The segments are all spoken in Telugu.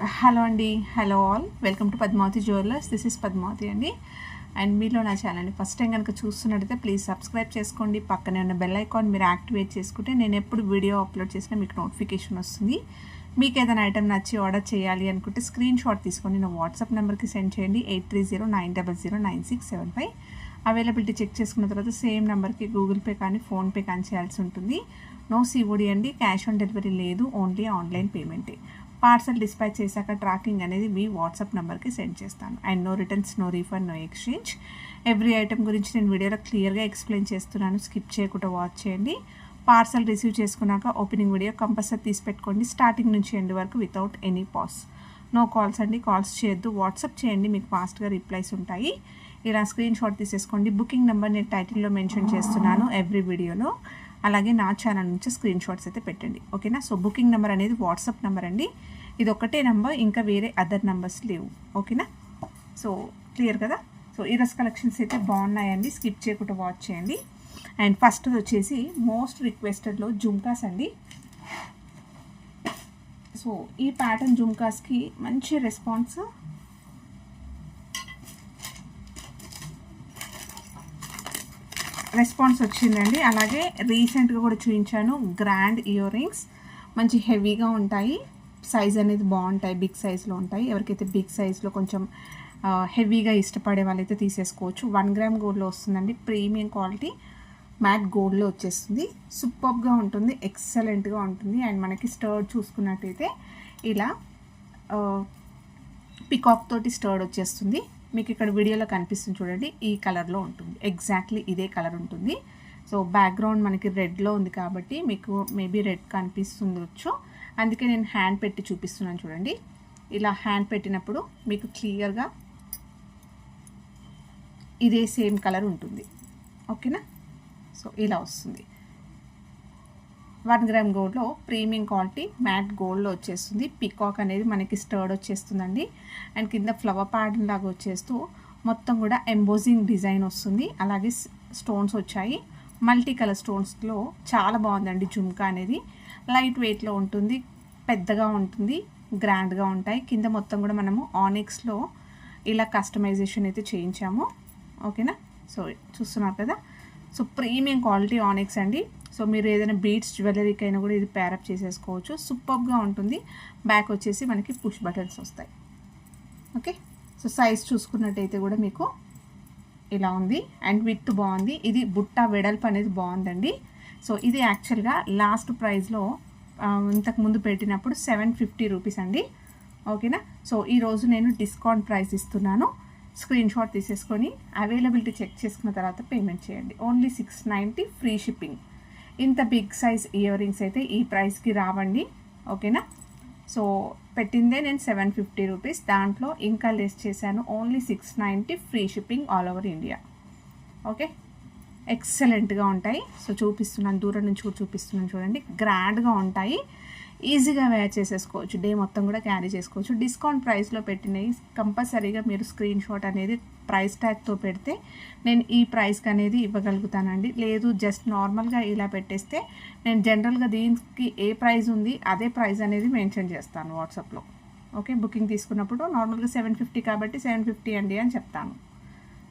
హలో అండి, hello all, welcome to Padmavati jewellers. This is Padmavati అండి. అండ్ మీలో నా ఛానల్ని ఫస్ట్ టైం కనుక చూస్తున్నట్టయితే ప్లీజ్ సబ్స్క్రైబ్ చేసుకోండి. పక్కనే ఉన్న బెల్ ఐకాన్ మీరు యాక్టివేట్ చేసుకుంటే నేను ఎప్పుడు వీడియో అప్లోడ్ చేసినా మీకు నోటిఫికేషన్ వస్తుంది. మీకు ఏదైనా ఐటమ్ నచ్చి ఆర్డర్ చేయాలి అనుకుంటే స్క్రీన్ షాట్ తీసుకొని నా వాట్సాప్ నెంబర్కి సెండ్ చేయండి. 8309009675. అవైలబిలిటీ చెక్ చేసుకున్న తర్వాత సేమ్ నెంబర్కి గూగుల్ పే కానీ ఫోన్పే కానీ చేయాల్సి ఉంటుంది. నో సిఓడి అండి, క్యాష్ ఆన్ డెలివరీ లేదు, ఓన్లీ ఆన్లైన్ పేమెంటే. పార్సల్ డిస్పాచ్ చేశాక ట్రాకింగ్ అనేది మీ వాట్సాప్ నెంబర్కి సెండ్ చేస్తాను. And no returns, no refund, no exchange. Every item గురించి నేను వీడియోలో క్లియర్గా ఎక్స్ప్లెయిన్ చేస్తున్నాను, స్కిప్ చేయకుండా వాచ్ చేయండి. పార్సల్ రిసీవ్ చేసుకున్నాక ఓపెనింగ్ వీడియో కంపల్సరీ తీసి పెట్టుకోండి, స్టార్టింగ్ నుంచి ఎండ్ వరకు without any pause. No calls అండి, కాల్స్ చేయొద్దు, వాట్సాప్ చేయండి, మీకు ఫాస్ట్గా రిప్లైస్ ఉంటాయి. ఇలా స్క్రీన్ షాట్ తీసేసుకోండి. బుకింగ్ నెంబర్ నేను టైటిల్లో మెన్షన్ చేస్తున్నాను ఎవ్రీ వీడియోలో. అలాగే నా ఛానల్ నుంచి స్క్రీన్ షాట్స్ అయితే పెట్టండి, ఓకేనా. సో బుకింగ్ నెంబర్ అనేది వాట్సాప్ నెంబర్ అండి, ఇది ఒకటే నెంబర్, ఇంకా వేరే అదర్ నెంబర్స్ లేవు, ఓకేనా. సో క్లియర్ కదా. సో ఈ డ్రెస్ కలెక్షన్స్ అయితే బాగున్నాయండి, స్కిప్ చేయకుండా వాచ్ చేయండి. అండ్ ఫస్ట్ వచ్చేసి మోస్ట్ రిక్వెస్టెడ్లో జుమ్కాస్ అండి. సో ఈ ప్యాటర్న్ జుమ్కాస్కి మంచి రెస్పాన్స్ వచ్చిందండి. అలాగే రీసెంట్గా కూడా చూపించాను గ్రాండ్ ఇయర్ రింగ్స్, మంచి హెవీగా ఉంటాయి, సైజ్ అనేది బాగుంటాయి, బిగ్ సైజ్లో ఉంటాయి. ఎవరికైతే బిగ్ సైజ్లో కొంచెం హెవీగా ఇష్టపడే వాళ్ళైతే తీసేసుకోవచ్చు. 1 గ్రామ్ గోల్డ్లో వస్తుందండి, ప్రీమియం క్వాలిటీ మ్యాట్ గోల్డ్లో వచ్చేస్తుంది. సూపర్గా ఉంటుంది, ఎక్సలెంట్గా ఉంటుంది. అండ్ మనకి స్టర్డ్ చూసుకున్నట్టయితే ఇలా పికాక్ తోటి స్టర్డ్ వచ్చేస్తుంది. మీకు ఇక్కడ వీడియోలో కనిపిస్తుంది చూడండి, ఈ కలర్లో ఉంటుంది, ఎగ్జాక్ట్లీ ఇదే కలర్ ఉంటుంది. సో బ్యాక్గ్రౌండ్ మనకి రెడ్లో ఉంది కాబట్టి మీకు మేబీ రెడ్ కనిపిస్తుండొచ్చు, అందుకే నేను హ్యాండ్ పెట్టి చూపిస్తున్నాను చూడండి. ఇలా హ్యాండ్ పెట్టినప్పుడు మీకు క్లియర్గా ఇదే సేమ్ కలర్ ఉంటుంది, ఓకేనా. సో ఇలా వస్తుంది. 1 గ్రామ్ గోల్డ్లో ప్రీమియం క్వాలిటీ మ్యాట్ గోల్డ్లో వచ్చేస్తుంది. పికాక్ అనేది మనకి స్టర్డ్ వచ్చేస్తుందండి. అండ్ కింద ఫ్లవర్ ప్యాటర్న్ లాగా వచ్చేస్తూ మొత్తం కూడా ఎంబోజింగ్ డిజైన్ వస్తుంది. అలాగే స్టోన్స్ వచ్చాయి, మల్టీ కలర్ స్టోన్స్లో చాలా బాగుందండి. జుమ్కా అనేది లైట్ వెయిట్లో ఉంటుంది, పెద్దగా ఉంటుంది, గ్రాండ్గా ఉంటాయి. కింద మొత్తం కూడా మనము ఆనిక్స్లో ఇలా కస్టమైజేషన్ అయితే చేయించాము, ఓకేనా. సో చూస్తున్నారు కదా. సో ప్రీమియం క్వాలిటీ ఆనిక్స్ అండి. సో మీరు ఏదైనా బీడ్స్ జ్యువెలరీకి అయినా కూడా ఇది ప్యారప్ చేసేసుకోవచ్చు, సూపర్గా ఉంటుంది. బ్యాక్ వచ్చేసి మనకి పుష్ బటన్స్ వస్తాయి, ఓకే. సో సైజ్ చూసుకున్నట్టయితే కూడా మీకు ఇలా ఉంది. అండ్ విత్ బాగుంది, ఇది బుట్ట వెడల్పు అనేది బాగుందండి. సో ఇది యాక్చువల్గా లాస్ట్ ప్రైస్లో ఇంతకుముందు పెట్టినప్పుడు 750 రూపీస్ అండి, ఓకేనా. సో ఈరోజు నేను డిస్కౌంట్ ప్రైస్ ఇస్తున్నాను, స్క్రీన్ షాట్ తీసేసుకొని అవైలబిలిటీ చెక్ చేసుకున్న తర్వాత పేమెంట్ చేయండి. Only 690 free shipping. ఇంత బిగ్ సైజ్ ఇయర్ రింగ్స్ అయితే ఈ ప్రైస్కి రావండి, ఓకేనా. సో పెట్టిందే నేను 750 రూపీస్, దాంట్లో ఇంకా లెస్ చేశాను, only 690 free shipping all over India, okay. ఎక్సలెంట్గా ఉంటాయి. సో చూపిస్తున్నాను, దూరం నుంచి కూడా చూపిస్తున్నాను చూడండి, గ్రాండ్గా ఉంటాయి, ఈజీగా వేర్ చేసేసుకోవచ్చు, డే మొత్తం కూడా క్యారీ చేసుకోవచ్చు. డిస్కౌంట్ ప్రైస్లో పెట్టినవి కంపల్సరీగా మీరు స్క్రీన్ షాట్ అనేది ప్రైస్ ట్యాగ్తో పెడితే నేను ఈ ప్రైస్కి అనేది ఇవ్వగలుగుతానండి. లేదు జస్ట్ నార్మల్గా ఇలా పెట్టేస్తే నేను జనరల్గా దీనికి ఏ ప్రైస్ ఉంది అదే ప్రైస్ అనేది మెన్షన్ చేస్తాను వాట్సాప్లో, ఓకే. బుకింగ్ తీసుకున్నప్పుడు నార్మల్గా 750 కాబట్టి 750 అండి అని చెప్తాను,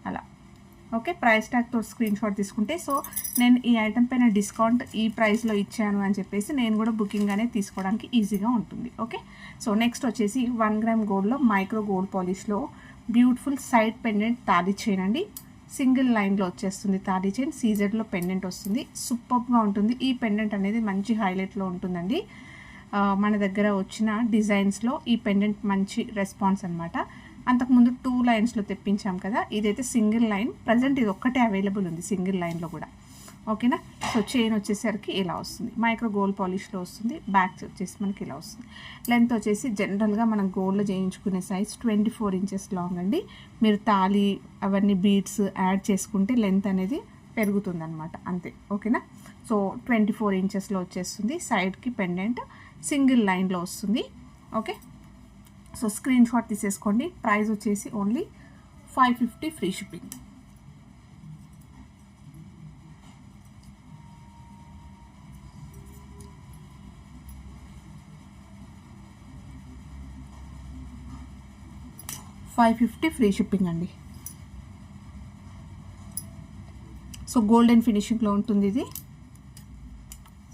అలా, ఓకే. ప్రైస్ ట్యాగ్తో స్క్రీన్ షాట్ తీసుకుంటే సో నేను ఈ ఐటమ్ పైన డిస్కౌంట్ ఈ ప్రైస్లో ఇచ్చాను అని చెప్పేసి నేను కూడా బుకింగ్ అనేది తీసుకోవడానికి ఈజీగా ఉంటుంది, ఓకే. సో నెక్స్ట్ వచ్చేసి 1 గ్రామ్ గోల్డ్లో మైక్రో గోల్డ్ పాలిష్లో బ్యూటిఫుల్ సైడ్ పెండెంట్ తాళీ చైన్ అండి. సింగిల్ లైన్లో వచ్చేస్తుంది తాళీ చైన్, సీజెడ్లో పెండెంట్ వస్తుంది, సూపర్గా ఉంటుంది. ఈ పెండెంట్ అనేది మంచి హైలైట్లో ఉంటుందండి. మన దగ్గర వచ్చిన డిజైన్స్లో ఈ పెండెంట్ మంచి రెస్పాన్స్ అనమాట. అంతకుముందు 2 లైన్స్లో తెప్పించాం కదా, ఇదైతే సింగిల్ లైన్, ప్రజెంట్ ఇది ఒక్కటే అవైలబుల్ ఉంది సింగిల్ లైన్లో కూడా, ఓకేనా. సో చైన్ వచ్చేసరికి ఇలా వస్తుంది, మైక్రో గోల్డ్ పాలిష్లో వస్తుంది. బ్యాక్ వచ్చేసి మనకి ఇలా వస్తుంది. లెంత్ వచ్చేసి జనరల్గా మనం గోల్డ్లో చేయించుకునే సైజ్ 24 ఇంచెస్ లాంగ్ అండి. మీరు తాళి అవన్నీ బీడ్స్ యాడ్ చేసుకుంటే లెంత్ అనేది పెరుగుతుంది అనమాట, అంతే, ఓకేనా. సో 24 ఇంచెస్లో వచ్చేస్తుంది. సైడ్కి పెండెంట్ సింగిల్ లైన్లో వస్తుంది, ఓకే. సో స్క్రీన్ షాట్ తీసేసుకోండి. ప్రైస్ వచ్చేసి only 550 free shipping. 550 free shipping అండి. సో గోల్డెన్ ఫినిషింగ్లో ఉంటుంది ఇది.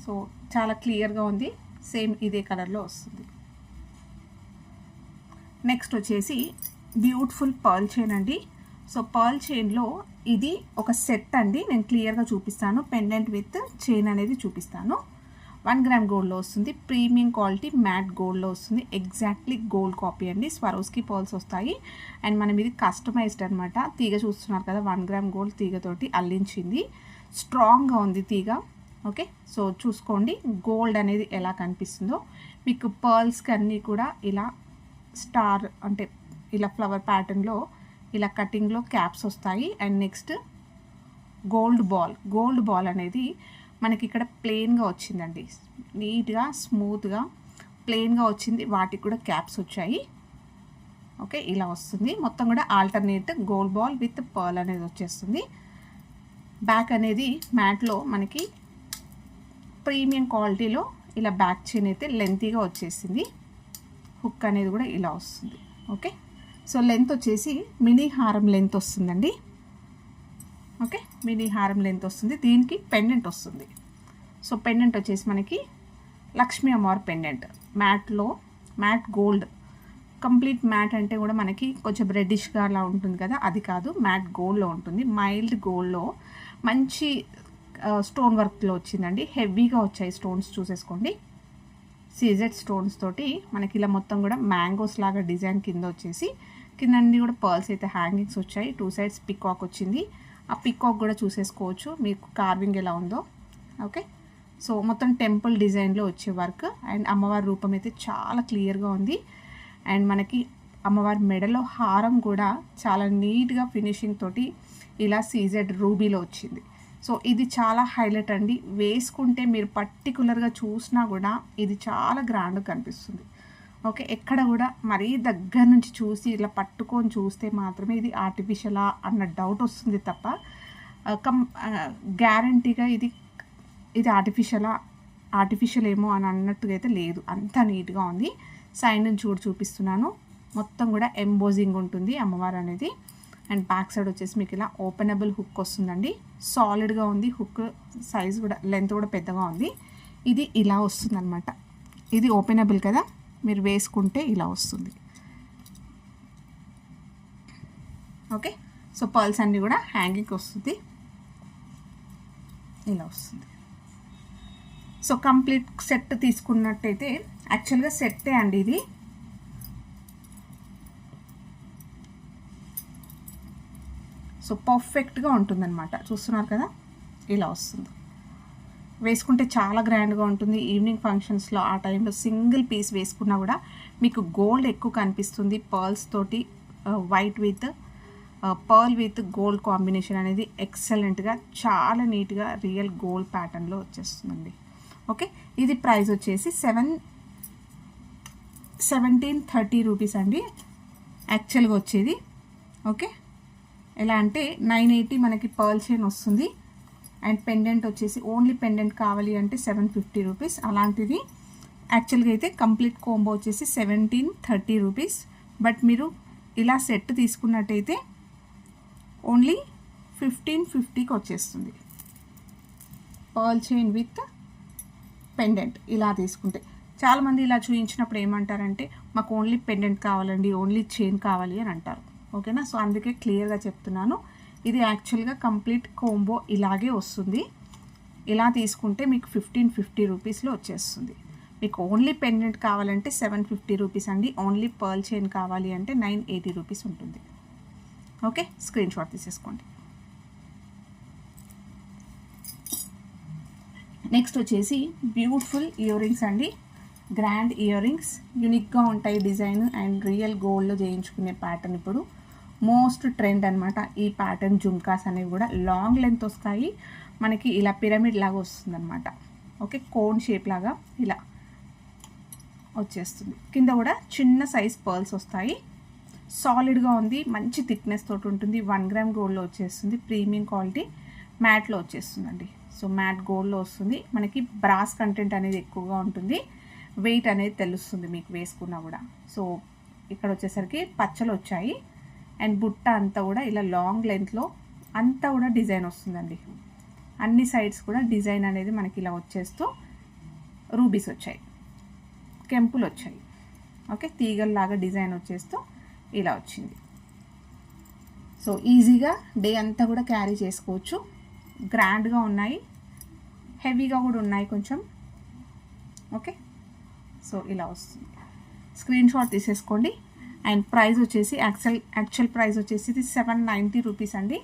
సో చాలా క్లియర్గా ఉంది, సేమ్ ఇదే కలర్లో వస్తుంది. నెక్స్ట్ వచ్చేసి బ్యూటిఫుల్ పర్ల్ చైన్ అండి. సో పర్ల్ చైన్లో ఇది ఒక సెట్ అండి, నేను క్లియర్గా చూపిస్తాను. పెండెంట్ విత్ చైన్ అనేది చూపిస్తాను. 1 గ్రామ్ గోల్డ్లో వస్తుంది, ప్రీమియం క్వాలిటీ మ్యాట్ గోల్డ్లో వస్తుంది. ఎగ్జాక్ట్లీ గోల్డ్ కాపీ అండి. స్వరోస్కి పర్ల్స్ వస్తాయి అండ్ మనం ఇది కస్టమైజ్డ్ అనమాట. తీగ చూస్తున్నారు కదా, 1 గ్రామ్ గోల్డ్ తీగతోటి అల్లించింది. స్ట్రాంగ్గా ఉంది తీగ. ఓకే, సో చూసుకోండి గోల్డ్ అనేది ఎలా కనిపిస్తుందో. మీకు పర్ల్స్కి అన్నీ కూడా ఇలా స్టార్ అంటే ఇలా ఫ్లవర్ ప్యాటర్న్లో ఇలా కటింగ్లో క్యాప్స్ వస్తాయి. అండ్ నెక్స్ట్ గోల్డ్ బాల్ అనేది మనకి ఇక్కడ ప్లెయిన్గా వచ్చిందండి, నీట్గా స్మూత్గా ప్లెయిన్గా వచ్చింది. వాటికి కూడా క్యాప్స్ వచ్చాయి. ఓకే, ఇలా వస్తుంది మొత్తం కూడా alternate gold ball with pearl అనేది వచ్చేస్తుంది. బ్యాక్ అనేది మ్యాట్లో మనకి ప్రీమియం క్వాలిటీలో ఇలా బ్యాక్ చైన్ అయితే లెంతీగా వచ్చేసింది. హుక్ అనేది కూడా ఇలా వస్తుంది. ఓకే, సో లెంత్ వచ్చేసి మినీ హారం లెంత్ వస్తుందండి. ఓకే, మినీ హారం లెంత్ వస్తుంది. దీనికి పెండెంట్ వస్తుంది. సో పెండెంట్ వచ్చేసి మనకి లక్ష్మీ అమ్మవారి pendant matte gold. Complete mat అంటే కూడా మనకి కొంచెం రెడ్డిష్గా అలా ఉంటుంది కదా, అది కాదు, మ్యాట్ గోల్డ్లో ఉంటుంది. మైల్డ్ గోల్డ్లో మంచి స్టోన్ వర్క్లో వచ్చిందండి. హెవీగా వచ్చాయి స్టోన్స్, చూసేసుకోండి. సీజెడ్ స్టోన్స్ తోటి మనకి ఇలా మొత్తం కూడా మ్యాంగోస్ లాగా డిజైన్ కింద వచ్చేసి, కింద అన్ని కూడా పర్ల్స్ అయితే హ్యాంగింగ్స్ వచ్చాయి. 2 సైడ్స్ పికాక్ వచ్చింది. ఆ పికాక్ కూడా చూసేసుకోవచ్చు మీకు కార్వింగ్ ఎలా ఉందో. ఓకే, సో మొత్తం టెంపుల్ డిజైన్లో వచ్చే వర్క్. అండ్ అమ్మవారి రూపం అయితే చాలా క్లియర్గా ఉంది. అండ్ మనకి అమ్మవారి మెడలో హారం కూడా చాలా నీట్గా ఫినిషింగ్ తోటి ఇలా సీజెడ్ రూబీలో వచ్చింది. సో ఇది చాలా హైలైట్ అండి. వేసుకుంటే మీరు పర్టికులర్గా చూసినా కూడా ఇది చాలా గ్రాండ్గా కనిపిస్తుంది. ఓకే, ఎక్కడ కూడా మరీ దగ్గర నుంచి చూసి ఇలా పట్టుకొని చూస్తే మాత్రమే ఇది ఆర్టిఫిషియలా అన్న డౌట్ వస్తుంది తప్ప గ్యారంటీగా ఇది ఆర్టిఫిషియల్ ఏమో అని అన్నట్టుగా అయితే లేదు. అంత నీట్గా ఉంది. సైడ్ నుంచి కూడా చూపిస్తున్నాను. మొత్తం కూడా ఎంబోజింగ్ ఉంటుంది అమ్మవారు అనేది. అండ్ బ్యాక్ సైడ్ వచ్చేసి మీకు ఇలా ఓపెనబుల్ హుక్ వస్తుందండి. సాలిడ్గా ఉంది హుక్, సైజ్ కూడా లెంత్ కూడా పెద్దగా ఉంది. ఇది ఇలా వస్తుంది అనమాట. ఇది ఓపెనబుల్ కదా, మీరు వేసుకుంటే ఇలా వస్తుంది. ఓకే, సో పర్ల్స్ అన్నీ కూడా హ్యాంగింగ్ వస్తుంది, ఇలా వస్తుంది. సో కంప్లీట్ సెట్ తీసుకున్నట్టయితే యాక్చువల్గా సెట్టే అండి ఇది. సో పర్ఫెక్ట్గా ఉంటుందన్నమాట. చూస్తున్నారు కదా, ఇలా వస్తుంది. వేసుకుంటే చాలా గ్రాండ్గా ఉంటుంది. ఈవినింగ్ ఫంక్షన్స్లో ఆ టైంలో సింగిల్ పీస్ వేసుకున్నా కూడా మీకు గోల్డ్ ఎక్కువ కనిపిస్తుంది. పర్ల్స్ తోటి white with pearl with gold combination అనేది ఎక్సలెంట్గా చాలా నీట్గా రియల్ గోల్డ్ ప్యాటర్న్లో వచ్చేస్తుందండి. ఓకే, ఇది ప్రైస్ వచ్చేసి 1730 రూపీస్ అండి యాక్చువల్గా వచ్చేది. ఓకే, ఎలా అంటే 980 మనకి పర్ల్ చైన్ వస్తుంది. అండ్ పెండెంట్ వచ్చేసి ఓన్లీ పెండెంట్ కావాలి అంటే 750 రూపీస్. అలాంటిది యాక్చువల్గా అయితే కంప్లీట్ కోంబో వచ్చేసి 1730 రూపీస్. బట్ మీరు ఇలా సెట్ తీసుకున్నట్టయితే ఓన్లీ 1550కి వచ్చేస్తుంది. పర్ల్ చైన్ విత్ పెండెంట్ ఇలా తీసుకుంటే. చాలామంది ఇలా చూపించినప్పుడు ఏమంటారంటే మాకు ఓన్లీ పెండెంట్ కావాలండి, ఓన్లీ చైన్ కావాలి అని అంటారు. ఓకేనా, సో అందుకే క్లియర్గా చెప్తున్నాను. ఇది యాక్చువల్గా కంప్లీట్ కోంబో ఇలాగే వస్తుంది. ఇలా తీసుకుంటే మీకు 1550 రూపీస్లో వచ్చేస్తుంది. మీకు ఓన్లీ పెండెంట్ కావాలంటే 750 రూపీస్ అండి. ఓన్లీ పర్ల్ చైన్ కావాలి అంటే 980 రూపీస్ ఉంటుంది. ఓకే, స్క్రీన్ షాట్ తీసేసుకోండి. నెక్స్ట్ వచ్చేసి బ్యూటిఫుల్ ఇయర్ రింగ్స్ అండి. గ్రాండ్ ఇయర్ రింగ్స్, యూనిక్గా ఉంటాయి డిజైన్. అండ్ రియల్ గోల్డ్లో చేయించుకునే ప్యాటర్న్ ఇప్పుడు మోస్ట్ ట్రెండ్ అనమాట. ఈ ప్యాటర్న్ జుమ్కాస్ అనేవి కూడా లాంగ్ లెంత్ వస్తాయి. మనకి ఇలా పిరమిడ్ లాగా వస్తుంది అనమాట. ఓకే, కోన్ షేప్ లాగా ఇలా వచ్చేస్తుంది. కింద కూడా చిన్న సైజ్ పర్ల్స్ వస్తాయి. సాలిడ్గా ఉంది, మంచి థిక్నెస్ తోటి ఉంటుంది. 1 గ్రామ్ గోల్డ్లో వచ్చేస్తుంది. ప్రీమియం క్వాలిటీ మ్యాట్లో వచ్చేస్తుందండి. సో మ్యాట్ గోల్డ్లో వస్తుంది. మనకి బ్రాస్ కంటెంట్ అనేది ఎక్కువగా ఉంటుంది. వెయిట్ అనేది తెలుస్తుంది మీకు వేసుకున్నా కూడా. సో ఇక్కడ వచ్చేసరికి పచ్చలు వచ్చాయి. అండ్ బుట్ట అంతా కూడా ఇలా లాంగ్ లెంత్లో అంతా కూడా డిజైన్ వస్తుందండి. అన్ని సైడ్స్ కూడా డిజైన్ అనేది మనకి ఇలా వచ్చేస్తూ రూబీస్ వచ్చాయి, కెంపులు వచ్చాయి. ఓకే, తీగల్లాగా డిజైన్ వచ్చేస్తూ ఇలా వచ్చింది. సో ఈజీగా డే అంతా కూడా క్యారీ చేసుకోవచ్చు. గ్రాండ్గా ఉన్నాయి, హెవీగా కూడా ఉన్నాయి కొంచెం. ఓకే, సో ఇలా వస్తుంది. స్క్రీన్ షాట్ తీసేసుకోండి. అండ్ ప్రైస్ వచ్చేసి యాక్చువల్ ప్రైస్ వచ్చేసి ఇది 790 రూపీస్ అండి.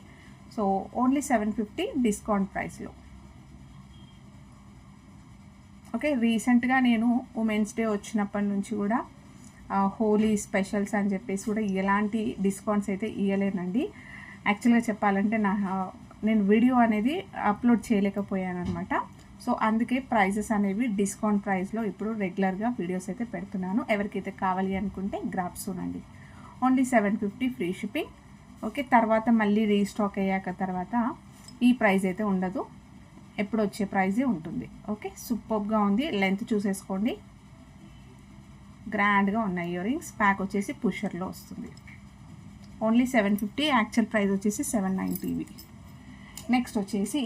సో ఓన్లీ 750 డిస్కౌంట్ ప్రైస్లో. ఓకే, రీసెంట్గా నేను ఉమెన్స్ డే వచ్చినప్పటి నుంచి కూడా హోలీ స్పెషల్స్ అని చెప్పేసి కూడా ఎలాంటి డిస్కౌంట్స్ అయితే ఇవ్వలేనండి. యాక్చువల్గా చెప్పాలంటే నేను వీడియో అనేది అప్లోడ్ చేయలేకపోయాను అనమాట. సో అందుకే ప్రైజెస్ అనేవి డిస్కౌంట్ ప్రైస్లో ఇప్పుడు రెగ్యులర్గా వీడియోస్ అయితే పెడుతున్నాను. ఎవరికైతే కావాలి అనుకుంటే గ్రాప్స్ చూడండి. Only 750 free shipping. ఓకే, తర్వాత మళ్ళీ రీస్టాక్ అయ్యాక తర్వాత ఈ ప్రైస్ అయితే ఉండదు, ఎప్పుడు వచ్చే ప్రైజే ఉంటుంది. ఓకే, సూపర్గా ఉంది. లెంత్ చూసేసుకోండి, గ్రాండ్గా ఉన్నాయి ఇయర్ రింగ్స్. ప్యాక్ వచ్చేసి పుషర్లో వస్తుంది. ఓన్లీ 750, యాక్చువల్ ప్రైస్ వచ్చేసి 790. నెక్స్ట్ వచ్చేసి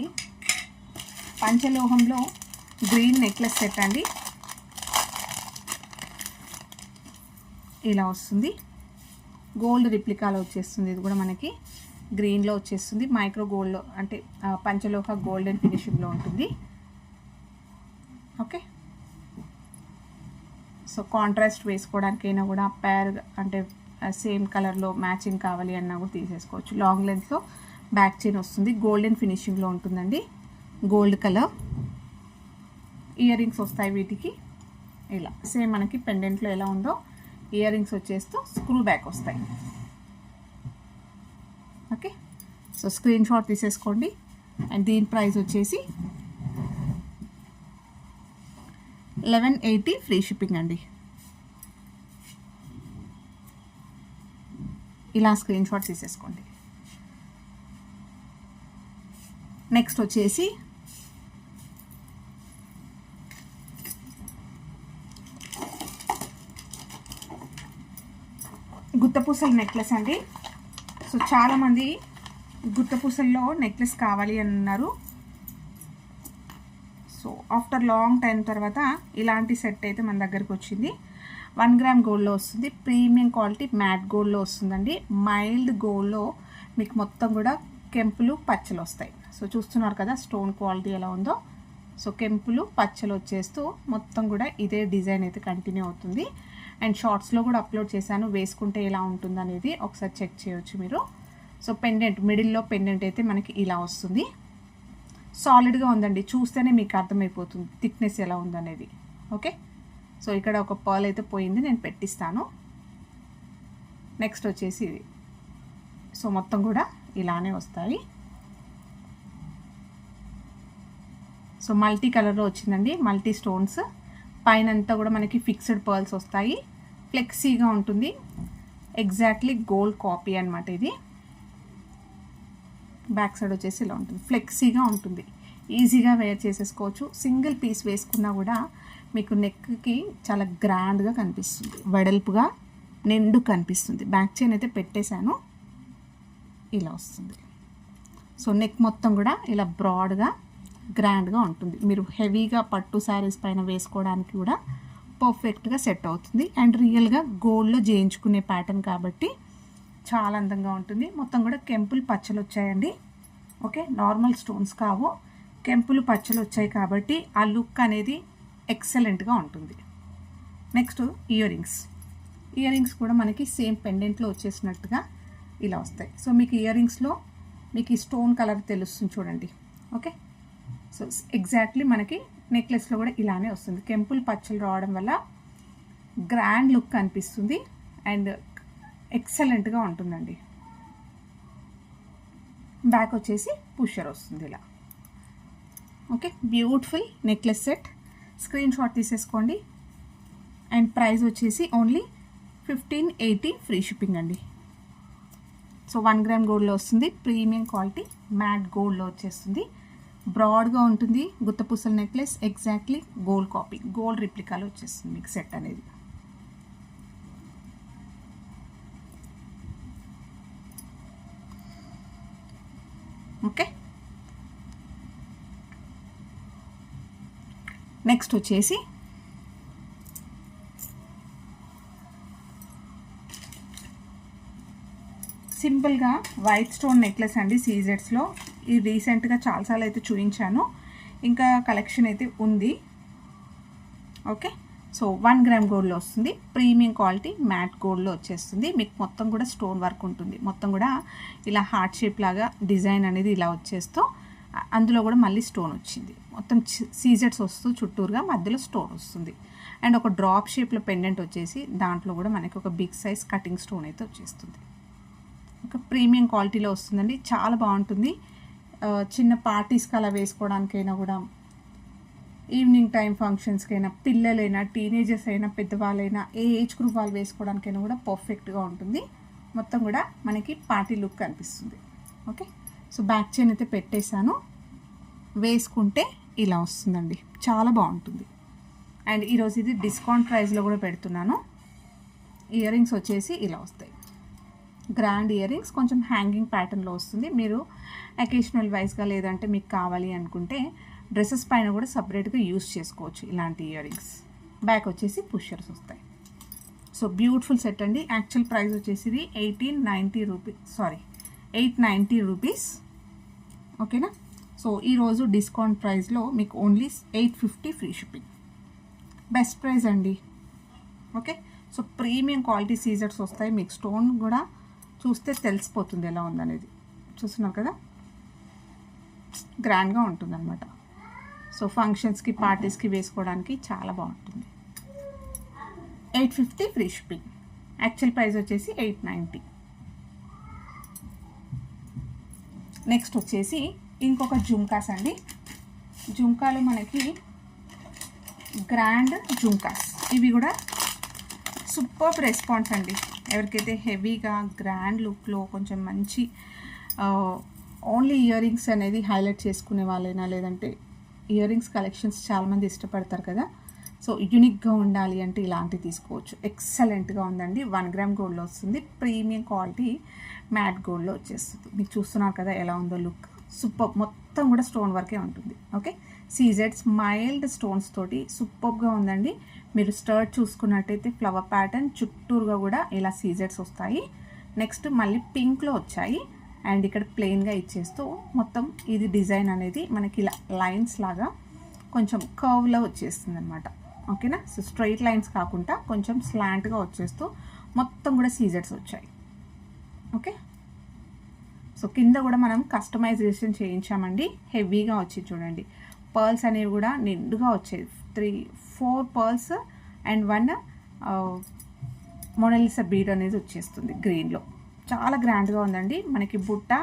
పంచలోహంలో గ్రీన్ నెక్లెస్ సెట్ అండి. ఇలా వస్తుంది, గోల్డ్ రిప్లికాలో వచ్చేస్తుంది. ఇది కూడా మనకి గ్రీన్లో వచ్చేస్తుంది, మైక్రో గోల్డ్లో అంటే పంచలోహ గోల్డెన్ ఫినిషింగ్లో ఉంటుంది. ఓకే, సో కాంట్రాస్ట్ వేసుకోవడానికైనా కూడా పేర్ అంటే సేమ్ కలర్లో మ్యాచింగ్ కావాలి అన్నా కూడా తీసేసుకోవచ్చు. లాంగ్ లెంత్లో బ్యాక్ చైన్ వస్తుంది, గోల్డెన్ ఫినిషింగ్లో ఉంటుందండి, గోల్డ్ కలర్. ఇయర్ రింగ్స్ వస్తాయి వీటికి ఇలా సేమ్ మనకి పెండెంట్లో ఎలా ఉందో ఇయర్ రింగ్స్ వచ్చేస్తూ స్క్రూ బ్యాక్ వస్తాయి. ఓకే, సో స్క్రీన్ షాట్ తీసేసుకోండి. అండ్ దీని ప్రైస్ వచ్చేసి 1180 ఫ్రీ షిప్పింగ్ అండి. ఇలా స్క్రీన్ షాట్ తీసేసుకోండి. నెక్స్ట్ వచ్చేసి గుత్తపూసల నెక్లెస్ అండి. సో చాలామంది గుత్తపూసల్లో నెక్లెస్ కావాలి అని అన్నారు. సో ఆఫ్టర్ లాంగ్ టైం తర్వాత ఇలాంటి సెట్ అయితే మన దగ్గరికి వచ్చింది. 1 గ్రామ్ గోల్డ్లో వస్తుంది, ప్రీమియం క్వాలిటీ మ్యాట్ గోల్డ్లో వస్తుందండి. మైల్డ్ గోల్డ్లో మీకు మొత్తం కూడా కెంపులు పచ్చలు వస్తాయి. సో చూస్తున్నారు కదా స్టోన్ క్వాలిటీ ఎలా ఉందో. సో కెంపులు పచ్చలు వచ్చేస్తూ మొత్తం కూడా ఇదే డిజైన్ అయితే కంటిన్యూ అవుతుంది. అండ్ షార్ట్స్లో కూడా అప్లోడ్ చేశాను, వేసుకుంటే ఎలా ఉంటుంది అనేది ఒకసారి చెక్ చేయొచ్చు మీరు. సో పెండెంట్, మిడిల్లో పెండెంట్ అయితే మనకి ఇలా వస్తుంది. సాలిడ్గా ఉందండి, చూస్తేనే మీకు అర్థమైపోతుంది థిక్నెస్ ఎలా ఉందనేది. ఓకే, సో ఇక్కడ ఒక పర్ల్ అయితే పోయింది, నేను పెట్టిస్తాను. నెక్స్ట్ వచ్చేసి ఇది. సో మొత్తం కూడా ఇలానే వస్తాయి. సో మల్టీ కలర్లో వచ్చిందండి, మల్టీ స్టోన్స్. పైన అంతా కూడా మనకి ఫిక్స్డ్ పర్ల్స్ వస్తాయి, ఫ్లెక్సీగా ఉంటుంది. ఎగ్జాక్ట్లీ గోల్డ్ కాపీ అనమాట ఇది. బ్యాక్ సైడ్ వచ్చేసి ఇలా ఉంటుంది, ఫ్లెక్సీగా ఉంటుంది, ఈజీగా వేర్ చేసేసుకోవచ్చు. సింగిల్ పీస్ వేసుకున్నా కూడా మీకు నెక్కి చాలా గ్రాండ్గా కనిపిస్తుంది, వెడల్పుగా నిండు కనిపిస్తుంది. బ్యాక్ చైన్ అయితే పెట్టేశాను, ఇలా వస్తుంది. సో నెక్ మొత్తం కూడా ఇలా బ్రాడ్గా గ్రాండ్గా ఉంటుంది. మీరు హెవీగా పట్టు శారీస్ పైన వేసుకోవడానికి కూడా పర్ఫెక్ట్గా సెట్ అవుతుంది. అండ్ రియల్గా గోల్డ్లో చేయించుకునే ప్యాటర్న్ కాబట్టి చాలా అందంగా ఉంటుంది. మొత్తం కూడా కెంపులు పచ్చలు వచ్చాయండి. ఓకే, నార్మల్ స్టోన్స్ కావు, కెంపులు పచ్చలు వచ్చాయి కాబట్టి ఆ లుక్ అనేది ఎక్సలెంట్గా ఉంటుంది. Next ear rings. Ear rings కూడా మనకి సేమ్ పెండెంట్లో వచ్చేసినట్టుగా ఇలా వస్తాయి. సో మీకు ఇయర్ రింగ్స్లో మీకు ఈ స్టోన్ కలర్ తెలుస్తుంది చూడండి. ఓకే, సో ఎగ్జాక్ట్లీ మనకి నెక్లెస్లో కూడా ఇలానే వస్తుంది. కెంపుల్ పచ్చలు రావడం వల్ల గ్రాండ్ లుక్ అనిపిస్తుంది అండ్ ఎక్సలెంట్గా ఉంటుందండి. బ్యాక్ వచ్చేసి పుషర్ వస్తుంది ఇలా. Okay, beautiful necklace set. Screen shot తీసేసుకోండి. అండ్ ప్రైస్ వచ్చేసి ఓన్లీ 1580 ఫ్రీ షిప్పింగ్ అండి. సో 1 గ్రామ్ గోల్డ్లో వస్తుంది, ప్రీమియం క్వాలిటీ మ్యాట్ గోల్డ్లో వచ్చేస్తుంది. బ్రాడ్గా ఉంటుంది గుత్తపూసల నెక్లెస్, ఎగ్జాక్ట్లీ గోల్డ్ కాపీ, గోల్డ్ రిప్లికాలో వచ్చేస్తుంది మీకు సెట్ అనేది. ఓకే. నెక్స్ట్ వచ్చేసి సింపుల్గా వైట్ స్టోన్ నెక్లెస్ అండి సీజెడ్స్లో. ఇది రీసెంట్గా చాలాసార్లు అయితే చూపించాను, ఇంకా కలెక్షన్ అయితే ఉంది. ఓకే. సో 1 గ్రామ్ గోల్డ్లో వస్తుంది, ప్రీమియం క్వాలిటీ మ్యాట్ గోల్డ్లో వచ్చేస్తుంది. మీకు మొత్తం కూడా స్టోన్ వర్క్ ఉంటుంది, మొత్తం కూడా ఇలా హార్ట్ షేప్ లాగా డిజైన్ అనేది ఇలా వచ్చేస్తూ అందులో కూడా మళ్ళీ స్టోన్ వచ్చింది. మొత్తం సీజెడ్స్ వస్తూ చుట్టూరుగా మధ్యలో స్టోన్ వస్తుంది. అండ్ ఒక డ్రాప్ షేప్లో పెండెంట్ వచ్చేసి దాంట్లో కూడా మనకి ఒక బిగ్ సైజ్ కటింగ్ స్టోన్ అయితే వచ్చేస్తుంది. ఒక ప్రీమియం క్వాలిటీలో వస్తుందండి, చాలా బాగుంటుంది. చిన్న పార్టీస్కి అలా వేసుకోవడానికైనా కూడా, ఈవినింగ్ టైం ఫంక్షన్స్కైనా, పిల్లలైనా, టీనేజర్స్ అయినా, పెద్దవాళ్ళైనా, ఏ ఏజ్ గ్రూప్ వాళ్ళు వేసుకోవడానికైనా కూడా పర్ఫెక్ట్గా ఉంటుంది. మొత్తం కూడా మనకి పార్టీ లుక్ కనిపిస్తుంది. ఓకే. సో బ్యాక్ చైన్ అయితే పెట్టేశాను, వేసుకుంటే ఇలా వస్తుందండి, చాలా బాగుంటుంది. అండ్ ఈరోజు ఇది డిస్కౌంట్ ప్రైస్లో కూడా పెడుతున్నాను. ఇయర్ రింగ్స్ వచ్చేసి ఇలా వస్తాయి, గ్రాండ్ ఇయర్ రింగ్స్, కొంచెం హ్యాంగింగ్ ప్యాటర్న్లో వస్తుంది. మీరు అకేషనల్ వైజ్గా లేదంటే మీకు కావాలి అనుకుంటే డ్రెస్సెస్ పైన కూడా సపరేట్గా యూస్ చేసుకోవచ్చు ఇలాంటి ఇయర్ రింగ్స్. బ్యాక్ వచ్చేసి పుషర్స్ వస్తాయి. సో బ్యూటిఫుల్ సెట్ అండి. యాక్చువల్ ప్రైస్ వచ్చేసి 890 రూపీస్. ఓకేనా. సో ఈరోజు డిస్కౌంట్ ప్రైస్లో మీకు only 850 free shipping. Best price అండి. ఓకే. సో ప్రీమియం క్వాలిటీ సీజర్స్ వస్తాయి, మీకు స్టోన్ కూడా చూస్తే తెలిసిపోతుంది ఎలా ఉందనేది. చూస్తున్నారు కదా, గ్రాండ్గా ఉంటుందన్నమాట. సో ఫంక్షన్స్కి, పార్టీస్కి వేసుకోవడానికి చాలా బాగుంటుంది. 850 ఫ్రీ షిప్పింగ్. యాక్చువల్ ప్రైస్ వచ్చేసి 890. నెక్స్ట్ వచ్చేసి ఇంకొక జుమ్కాస్ అండి. జుమ్కాలు మనకి గ్రాండ్ జుమ్కాస్, ఇవి కూడా సూపర్ రెస్పాన్స్ అండి. ఎవరికైతే హెవీగా గ్రాండ్ లుక్లో కొంచెం మంచి ఓన్లీ ఇయర్ రింగ్స్ అనేది హైలైట్ చేసుకునే వాళ్ళైనా, లేదంటే ఇయర్ రింగ్స్ కలెక్షన్స్ చాలామంది ఇష్టపడతారు కదా, సో యూనిక్గా ఉండాలి అంటే ఇలాంటివి తీసుకోవచ్చు. ఎక్సలెంట్గా ఉందండి. 1 గ్రామ్ గోల్డ్లో వస్తుంది, ప్రీమియం క్వాలిటీ మ్యాట్ గోల్డ్లో వచ్చేస్తుంది. మీకు చూస్తున్నారు కదా ఎలా ఉందో లుక్, సూపర్. మొత్తం కూడా స్టోన్ వర్కే ఉంటుంది. ఓకే. సీజెడ్స్ మైల్డ్ స్టోన్స్ తోటి సూపర్గా ఉందండి. మీరు స్టర్ట్ చూసుకున్నట్టయితే ఫ్లవర్ ప్యాటర్న్ చుట్టూరుగా కూడా ఇలా సీజెడ్స్ వస్తాయి. నెక్స్ట్ మళ్ళీ పింక్లో వచ్చాయి, అండ్ ఇక్కడ ప్లెయిన్గా ఇచ్చేస్తూ మొత్తం ఇది డిజైన్ అనేది మనకి ఇలా లైన్స్ లాగా కొంచెం కర్వ్లో వచ్చేస్తుంది అనమాట. ఓకేనా. సో స్ట్రైట్ లైన్స్ కాకుండా కొంచెం స్లాంట్గా వచ్చేస్తూ మొత్తం కూడా సీజెడ్స్ వచ్చాయి. ఓకే. సో కింద కూడా మనం కస్టమైజేషన్ చేయించామండి, హెవీగా వచ్చి చూడండి. పర్ల్స్ అనేవి కూడా నిండుగా వచ్చాయి, 4 పర్ల్స్ అండ్ 1 మొనాలిసా బీడ్ అనేది వచ్చేస్తుంది గ్రీన్లో. చాలా గ్రాండ్గా ఉందండి. మనకి బుట్ట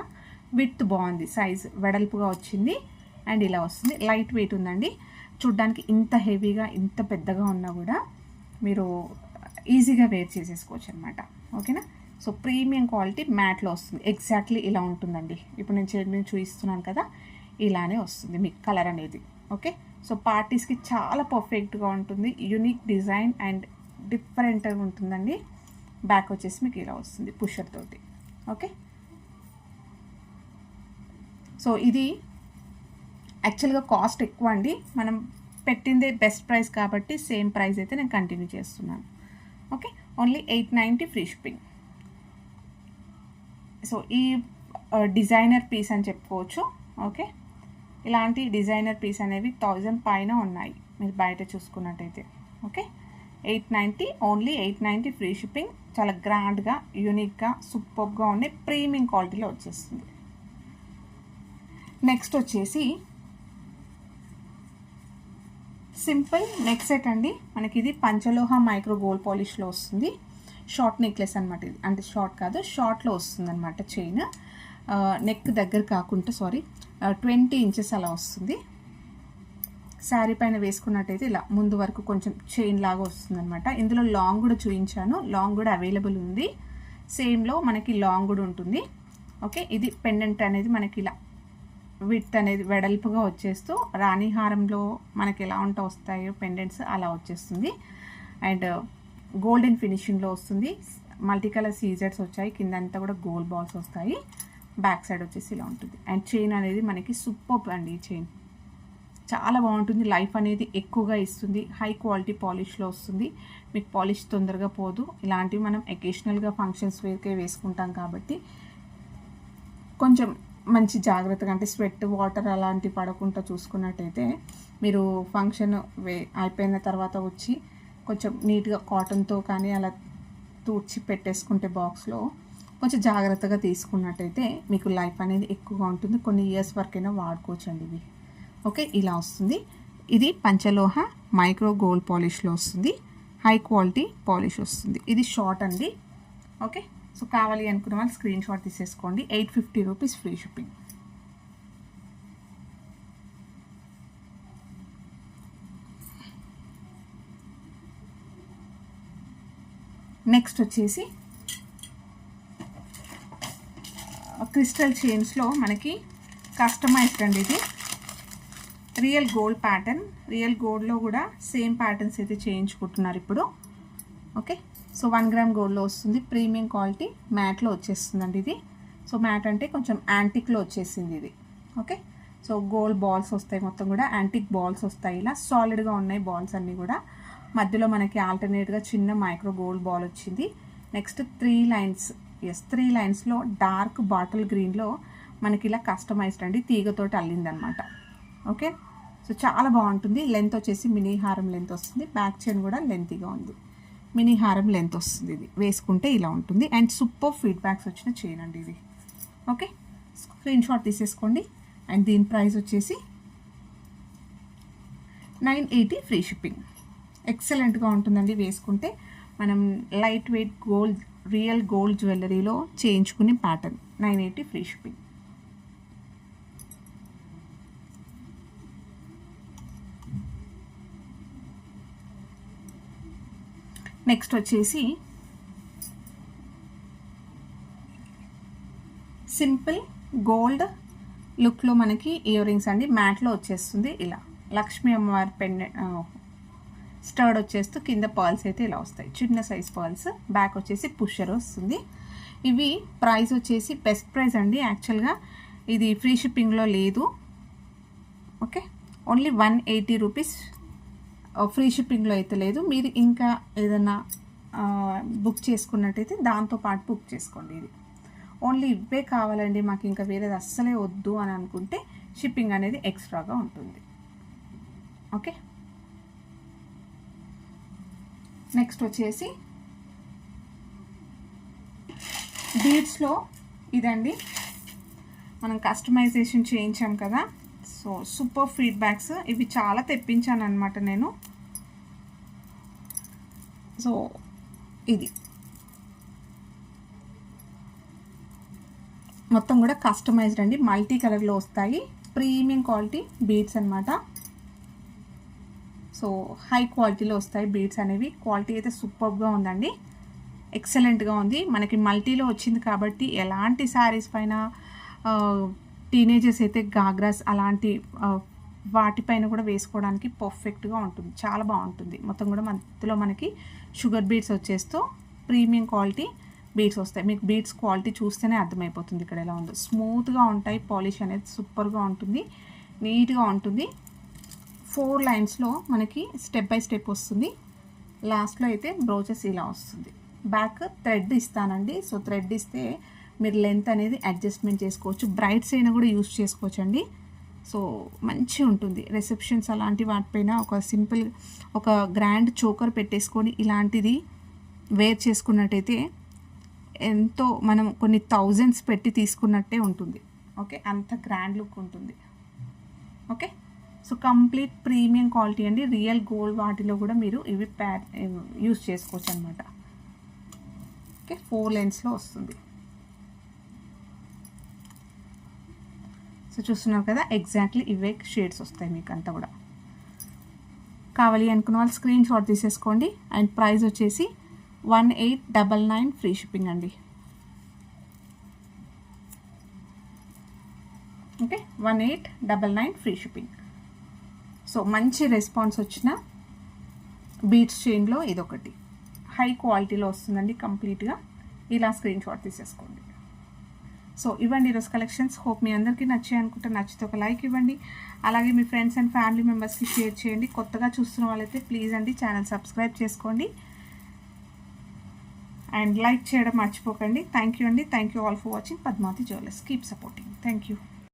విత్ బాగుంది, సైజ్ వెడల్పుగా వచ్చింది, అండ్ ఇలా వస్తుంది. లైట్ వెయిట్ ఉందండి. చూడ్డానికి ఇంత హెవీగా ఇంత పెద్దగా ఉన్నా కూడా మీరు ఈజీగా వేర్ చేసేసుకోవచ్చు అనమాట. ఓకేనా. సో ప్రీమియం క్వాలిటీ మ్యాట్లో వస్తుంది. ఎగ్జాక్ట్లీ ఇలా ఉంటుందండి. ఇప్పుడు నేను చేతి మీద చూపిస్తున్నాను కదా, ఇలానే వస్తుంది మీకు కలర్ అనేది. ఓకే. సో పార్టీస్కి చాలా పర్ఫెక్ట్గా ఉంటుంది, యూనిక్ డిజైన్ అండ్ డిఫరెంట్గా ఉంటుందండి. బ్యాక్ వచ్చేసి మీకు ఇలా వస్తుంది పుషర్ తోటి. ఓకే. సో ఇది యాక్చువల్గా కాస్ట్ ఎక్కువ అండి, మనం పెట్టిందే బెస్ట్ ప్రైస్ కాబట్టి సేమ్ ప్రైస్ అయితే నేను కంటిన్యూ చేస్తున్నాను. Okay. Only 890 free shipping. So ఈ డిజైనర్ పీస్ అని చెప్పుకోవచ్చు. ఓకే. ఇలాంటి డిజైనర్ పీస్ అనేవి 1000 పైన ఉన్నాయి మీరు బయట చూసుకున్నట్టయితే. ఓకే. 890, only 890 free shipping. చాలా గ్రాండ్గా, యూనిక్గా, సూపర్గా ఉండే ప్రీమియం క్వాలిటీలో వచ్చేస్తుంది. నెక్స్ట్ వచ్చేసి సింపుల్ నెక్ సెట్ అండి. మనకి ఇది పంచలోహ మైక్రో గోల్డ్ పాలిష్లో వస్తుంది. షార్ట్ నెక్లెస్ అనమాట ఇది, అంటే షార్ట్ కాదు, షార్ట్లో వస్తుంది అనమాట. చైన్ నెక్ దగ్గర కాకుండా 20 ఇంచెస్ అలా వస్తుంది. శారీ పైన వేసుకున్నట్టయితే ఇలా ముందు వరకు కొంచెం చైన్ లాగా వస్తుంది అనమాట. ఇందులో లాంగ్ కూడా చూపించాను, లాంగ్ కూడా అవైలబుల్ ఉంది. సేమ్లో మనకి లాంగ్ కూడా ఉంటుంది. ఓకే. ఇది పెండెంట్ అనేది మనకి ఇలా విత్ అనేది వెడల్పుగా వచ్చేస్తూ రాణిహారంలో మనకి ఎలా వస్తాయో పెండెంట్స్ అలా వచ్చేస్తుంది. అండ్ గోల్డెన్ ఫినిషింగ్లో వస్తుంది. మల్టీ కలర్ సీజర్స్ వచ్చాయి, కింద అంతా కూడా గోల్డ్ బాల్స్ వస్తాయి. బ్యాక్ సైడ్ వచ్చేసి ఇలా ఉంటుంది. అండ్ చైన్ అనేది మనకి సూపర్ అండి. ఈ చైన్ చాలా బాగుంటుంది. లైఫ్ అనేది ఎక్కువగా ఇస్తుంది. హై క్వాలిటీ పాలిష్లో వస్తుంది. మీకు పాలిష్ తొందరగా పోదు. ఇలాంటివి మనం అకేషనల్గా ఫంక్షన్స్ వేర్కే వేసుకుంటాం కాబట్టి కొంచెం మంచి జాగ్రత్తగా, అంటే స్వెట్ వాటర్ అలాంటివి పడకుండా చూసుకున్నట్టయితే మీరు ఫంక్షన్ అయిపోయిన తర్వాత వచ్చి కొంచెం నీట్గా కాటన్తో కానీ అలా తూడ్చి పెట్టేసుకుంటే బాక్స్లో కొంచెం జాగ్రత్తగా తీసుకున్నట్టయితే మీకు లైఫ్ అనేది ఎక్కువగా ఉంటుంది. కొన్ని ఇయర్స్ వరకైనా వాడుకోవచ్చు అండి ఇవి. ఓకే, ఇలా వస్తుంది. ఇది పంచలోహ మైక్రో గోల్డ్ పాలిష్లో వస్తుంది. హై క్వాలిటీ పాలిష్ వస్తుంది. ఇది షార్ట్ అండి. ఓకే, సో కావాలి అనుకున్న వాళ్ళు స్క్రీన్ షాట్ తీసేసుకోండి. 850 రూపీస్ ఫ్రీ షిప్పింగ్. నెక్స్ట్ వచ్చేసి క్రిస్టల్ చైన్స్లో మనకి కస్టమైజ్డ్ అండి. ఇది రియల్ గోల్డ్ ప్యాటర్న్. రియల్ గోల్డ్లో కూడా సేమ్ ప్యాటర్న్స్ అయితే చేయించుకుంటున్నారు ఇప్పుడు. ఓకే, సో 1 గ్రామ్ గోల్డ్లో వస్తుంది. ప్రీమియం క్వాలిటీ మ్యాట్లో వచ్చేస్తుందండి ఇది. సో మ్యాట్ అంటే కొంచెం యాంటిక్లో వచ్చేసింది ఇది. ఓకే, సో గోల్డ్ బాల్స్ వస్తాయి, మొత్తం కూడా యాంటిక్ బాల్స్ వస్తాయి. ఇలా సాలిడ్గా ఉన్నాయి బాల్స్ అన్నీ కూడా. మధ్యలో మనకి ఆల్టర్నేట్గా చిన్న మైక్రో గోల్డ్ బాల్ వచ్చింది. నెక్స్ట్ 3 లైన్స్, 3 లైన్స్లో డార్క్ బాటిల్ గ్రీన్లో మనకి ఇలా కస్టమైజ్డ్ అండి, తీగతోటి అల్లిందనమాట. ఓకే, సో చాలా బాగుంటుంది. లెంత్ వచ్చేసి మినీ హారం లెంత్ వస్తుంది. బ్యాక్ చైన్ కూడా లెంతీగా ఉంది. మినీ హారం లెంత్ వస్తుంది. ఇది వేసుకుంటే ఇలా ఉంటుంది. అండ్ సూపర్ ఫీడ్బ్యాక్స్ వచ్చిన చైన్ అండి ఇది. ఓకే, స్క్రీన్ షాట్ తీసేసుకోండి. అండ్ దీని ప్రైస్ వచ్చేసి 980 ఫ్రీ షిప్పింగ్. ఎక్సలెంట్గా ఉంటుందండి వేసుకుంటే. మనం light weight gold, real gold జ్యువెలరీలో చేయించుకునే ప్యాటర్న్. 980 free shipping. నెక్స్ట్ వచ్చేసి సింపుల్ గోల్డ్ లుక్లో మనకి ఇయర్ రింగ్స్ అండి. మ్యాట్లో వచ్చేస్తుంది. ఇలా లక్ష్మీ అమ్మవారి పెండెంట్ స్టర్డ్ వచ్చేస్తూ కింద పర్ల్స్ అయితే ఇలా వస్తాయి, చిన్న సైజ్ పర్ల్స్. బ్యాక్ వచ్చేసి పుషర్ వస్తుంది. ఇవి ప్రైస్ వచ్చేసి బెస్ట్ ప్రైస్ అండి. యాక్చువల్గా ఇది ఫ్రీ షిప్పింగ్లో లేదు. ఓకే, ఓన్లీ 180 రూపీస్ ఫ్రీ షిప్పింగ్లో అయితే లేదు. మీరు ఇంకా ఏదైనా బుక్ చేసుకున్నట్టయితే దాంతోపాటు బుక్ చేసుకోండి. ఇది ఓన్లీ ఇవే కావాలండి మాకు, ఇంకా వేరేది అస్సలే వద్దు అని అనుకుంటే షిప్పింగ్ అనేది ఎక్స్ట్రాగా ఉంటుంది. ఓకే, నెక్స్ట్ వచ్చేసి బీడ్స్లో ఇదండి. మనం కస్టమైజేషన్ చేయించాం కదా, సో సూపర్ ఫీడ్బ్యాక్స్. ఇవి చాలా తెప్పించాను అనమాట నేను. సో ఇది మొత్తం కూడా కస్టమైజ్డ్ అండి. మల్టీ కలర్లో వస్తాయి. ప్రీమియం క్వాలిటీ బీడ్స్ అనమాట. సో హై క్వాలిటీలో వస్తాయి బీడ్స్ అనేవి. క్వాలిటీ అయితే సూపర్గా ఉందండి, ఎక్సలెంట్గా ఉంది. మనకి మల్టీలో వచ్చింది కాబట్టి ఎలాంటి శారీస్ పైన, టీనేజర్స్ అయితే గాగ్రాస్ అలాంటి వాటిపైన కూడా వేసుకోవడానికి పర్ఫెక్ట్గా ఉంటుంది. చాలా బాగుంటుంది. మొత్తం కూడా మధ్యలో మనకి షుగర్ బీడ్స్ వచ్చేస్తూ ప్రీమియం క్వాలిటీ బీడ్స్ వస్తాయి. మీకు బీడ్స్ క్వాలిటీ చూస్తేనే అర్థమైపోతుంది ఇక్కడ ఎలా ఉందో. స్మూత్గా ఉంటాయి. పాలిష్ అనేది సూపర్గా ఉంటుంది, నీట్గా ఉంటుంది. 4 లైన్స్లో మనకి స్టెప్ బై స్టెప్ వస్తుంది. లాస్ట్లో అయితే బ్రోచెస్ ఇలా వస్తుంది. బ్యాక్ థ్రెడ్ ఇస్తానండి. సో థ్రెడ్ ఇస్తే మీరు లెంత్ అనేది అడ్జస్ట్మెంట్ చేసుకోవచ్చు. బ్రైట్స్ అయినా కూడా యూస్ చేసుకోవచ్చు అండి. సో మంచిగా ఉంటుంది. రిసెప్షన్స్ అలాంటి వాటిపైన ఒక సింపుల్ ఒక గ్రాండ్ చోకర్ పెట్టేసుకొని ఇలాంటిది వేర్ చేసుకున్నట్టయితే ఎంతో మనం కొన్ని థౌజండ్స్ పెట్టి తీసుకున్నట్టే ఉంటుంది. ఓకే, అంత గ్రాండ్ లుక్ ఉంటుంది. Okay, so complete premium quality అండి. రియల్ గోల్డ్ వాటిలో కూడా మీరు ఇవి యూస్ చేసుకోవచ్చు అనమాట. ఓకే, 4 లైన్స్లో వస్తుంది. సో చూస్తున్నారు కదా, ఎగ్జాక్ట్లీ ఇవే షేడ్స్ వస్తాయి మీకు అంతా కూడా. కావాలి అనుకున్న వాళ్ళు స్క్రీన్ షాట్ తీసేసుకోండి. అండ్ ప్రైస్ వచ్చేసి 1899 ఫ్రీ షిప్పింగ్ అండి. Okay, 1899 free shipping. సో మంచి రెస్పాన్స్ వచ్చిన బీట్స్ చైన్లో ఇదొకటి హై క్వాలిటీలో వస్తుందండి కంప్లీట్గా. ఇలా స్క్రీన్ షాట్ తీసేసుకోండి. సో ఇవ్వండి ఈరోజు కలెక్షన్స్. హోప్ మీ అందరికీ నచ్చాయి అనుకుంటే నచ్చితే ఒక లైక్ ఇవ్వండి. అలాగే మీ ఫ్రెండ్స్ అండ్ ఫ్యామిలీ మెంబర్స్కి షేర్ చేయండి. కొత్తగా చూస్తున్న వాళ్ళైతే ప్లీజ్ అండి ఛానల్ సబ్స్క్రైబ్ చేసుకోండి అండ్ లైక్ చేయడం మర్చిపోకండి. థ్యాంక్ యూ అండి. Thank you all for watching Padmavati jewellers. Keep supporting. Thank you.